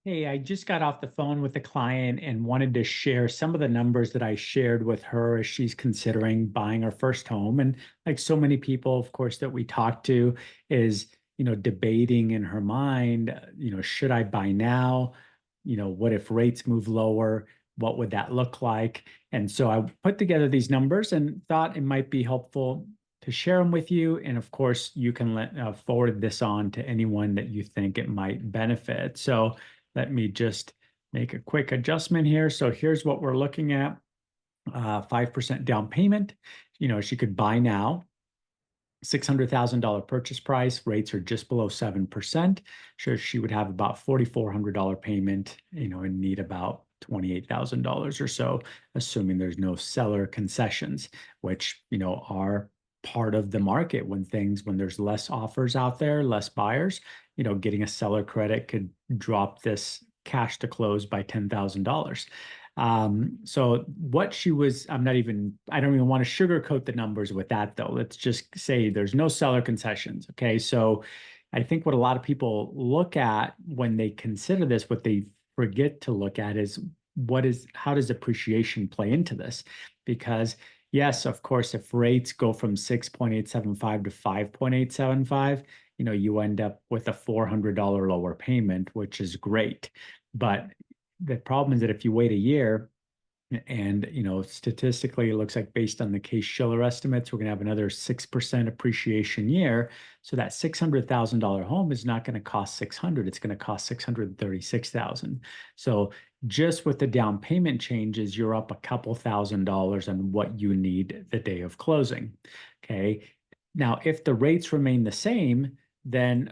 Hey, I just got off the phone with a client and wanted to share some of the numbers that I shared with her as she's considering buying her first home. And like so many people, of course, that we talk to is, debating in her mind, should I buy now? What if rates move lower? What would that look like? And so I put together these numbers and thought it might be helpful to share them with you. And of course, you can forward this on to anyone that you think it might benefit. So let me just make a quick adjustment here. So here's what we're looking at. 5% down payment. She could buy now. $600,000 purchase price. Rates are just below 7%. So she would have about $4,400 payment, and need about $28,000 or so, assuming there's no seller concessions, which, are part of the market when there's less offers out there, less buyers, getting a seller credit could drop this cash to close by $10,000. So what she was, I don't even want to sugarcoat the numbers with that though. Let's just say there's no seller concessions. Okay. So I think what a lot of people look at when they consider this, what they forget to look at is how does appreciation play into this? Because yes, of course, if rates go from 6.875 to 5.875, you end up with a $400 lower payment, which is great. But the problem is that if you wait a year, and statistically, it looks like based on the Case-Shiller estimates, we're going to have another 6% appreciation year. So that $600,000 home is not going to cost 600; it's going to cost 636,000. So just with the down payment changes, you're up a couple $1,000s on what you need the day of closing. Okay. Now, if the rates remain the same, then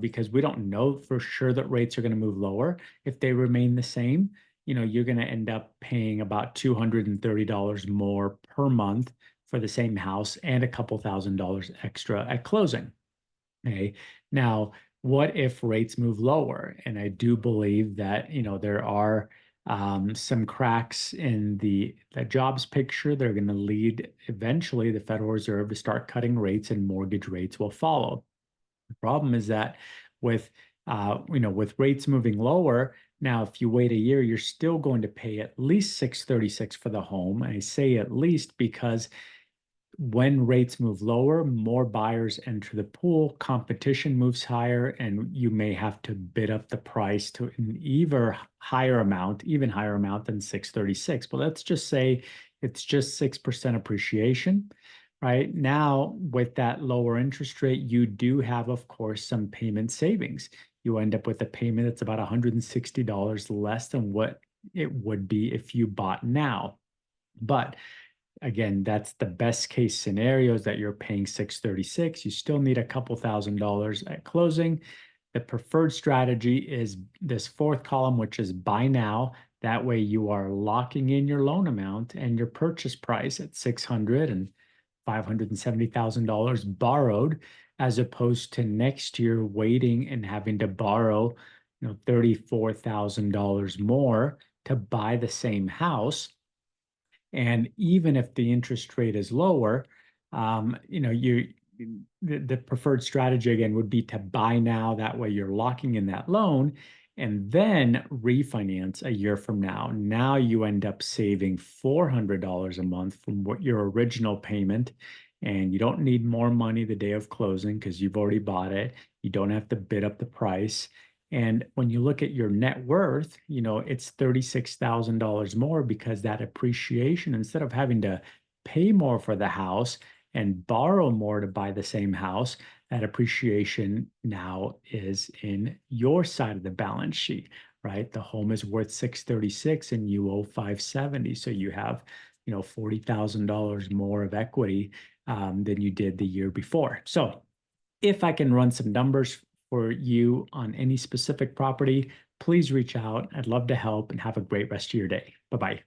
because we don't know for sure that rates are going to move lower, if they remain the same, you're going to end up paying about $230 more per month for the same house and a couple $1,000s extra at closing. Okay. Now, what if rates move lower? And I do believe that, there are some cracks in the jobs picture. They're going to lead eventually the Federal Reserve to start cutting rates and mortgage rates will follow. The problem is that with with rates moving lower, now if you wait a year, you're still going to pay at least 636 for the home. I say at least because when rates move lower, more buyers enter the pool, competition moves higher, and you may have to bid up the price to an even higher amount than 636. But let's just say it's just 6% appreciation. Right now, with that lower interest rate, you do have, of course, some payment savings. You end up with a payment that's about $160 less than what it would be if you bought now. But again, that's the best case scenarios that you're paying 636. You still need a couple $1,000s at closing. The preferred strategy is this fourth column, which is buy now. That way you are locking in your loan amount and your purchase price at 600 and $570,000 borrowed, as opposed to next year waiting and having to borrow, $34,000 more to buy the same house. And even if the interest rate is lower, the preferred strategy again would be to buy now. That way you're locking in that loan and then refinance a year from now. Now you end up saving $400 a month from what your original payment, and you don't need more money the day of closing because you've already bought it. You don't have to bid up the price. And when you look at your net worth, it's $36,000 more because that appreciation, instead of having to pay more for the house and borrow more to buy the same house, that appreciation now is in your side of the balance sheet, right? The home is worth 636 and you owe 570. So you have, $40,000 more of equity than you did the year before. So if I can run some numbers for you on any specific property, please reach out. I'd love to help and have a great rest of your day. Bye-bye.